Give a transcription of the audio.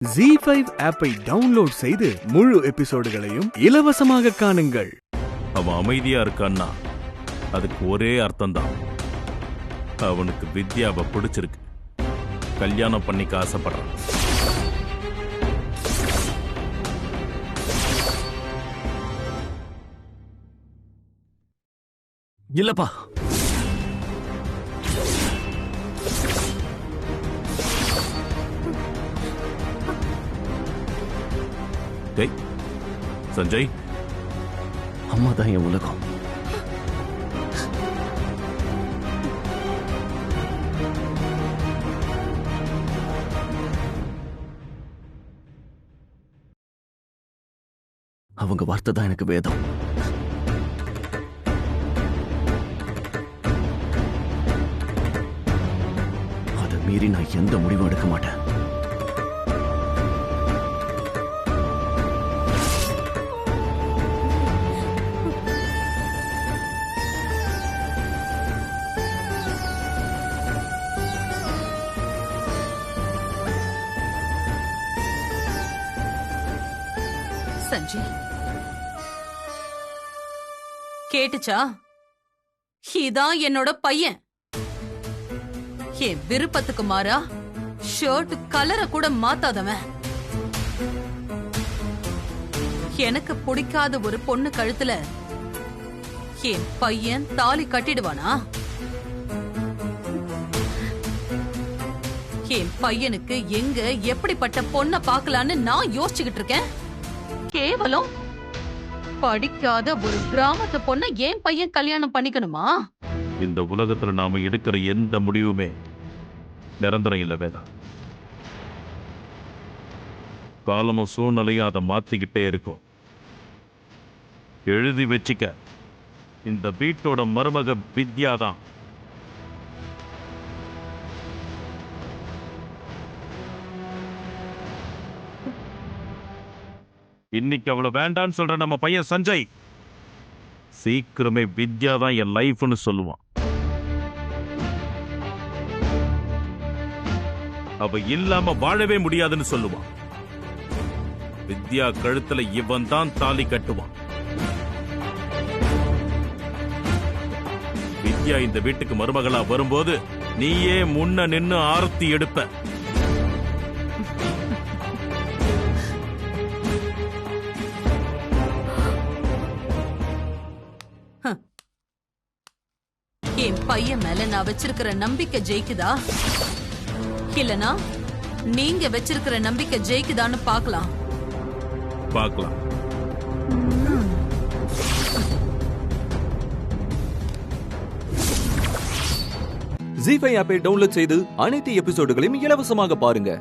ZEE5 ஆப்பை download செய்து முழு எபிசோடுகளையும் இலவசமாக காணுங்கள். அவன் அமைதியா இருக்கான்னா அதுக்கு ஒரே அர்த்தம்தான், அவனுக்கு வித்யாவை பிடிச்சிருக்கு, கல்யாணம் பண்ணிக்க ஆசைப்படுறான். இல்லப்பா, டேய் சஞ்சய், அம்மா தான் என் உலகம். அவங்க வார்த்தை தான் எனக்கு வேதம். அதை மீறி நான் எந்த முடிவும் எடுக்க மாட்டேன். சஞ்சய், கேட்டுச்சா? இதான் என்னோட பையன். என் விருப்பத்துக்கு மாறா ஷர்ட் கலரை கூட மாத்தாதவன். எனக்கு பிடிக்காத ஒரு பொண்ணு கழுத்துல என் பையன் தாலி கட்டிடுவானா? என் பையனுக்கு எங்க எப்படிப்பட்ட பொண்ணை பார்க்கலான்னு நான் யோசிச்சுக்கிட்டு இருக்கேன். கேவலம் படிக்காத ஒரு கிராமத்து பொண்ண ஏன் பையன் கல்யாணம் பண்ணிக்கணுமா? இந்த உலகத்துல நாம எடுக்கிற எந்த முடிவுமே நிரந்தரம் இல்ல வேதா. காலமும் சூழ்நிலையும் அதை மாத்திக்கிட்டே இருக்கும். எழுதி வச்சுக்க, இந்த வீட்டோட மருமக வித்யா தான். இன்னைக்கு அவளை வேண்டான்னு சொல்ற நம்ம பையன் சஞ்சய் சீக்கிரமே வித்யா தான் என் லைஃப்னு சொல்லுவான். அவ இல்லாம வாழவே முடியாதுன்னு சொல்லுவான். வித்யா கழுத்துல இவன் தான் தாலி கட்டுவான். வித்யா இந்த வீட்டுக்கு மருமகளா வரும்போது நீயே முன்ன நின்னு ஆரத்தி எடுப்ப. என் பையன் மேல நான் வச்சிருக்கிற நம்பிக்கை ஜெயிக்குதா இல்லனா நீங்க வச்சிருக்கிற நம்பிக்கை ஜெயிக்குதான்னு பார்க்கலாம். ZEE5 ஆப்பை டவுன்லோட் செய்து அனைத்து எபிசோடுகளையும் இலவசமாக பாருங்க.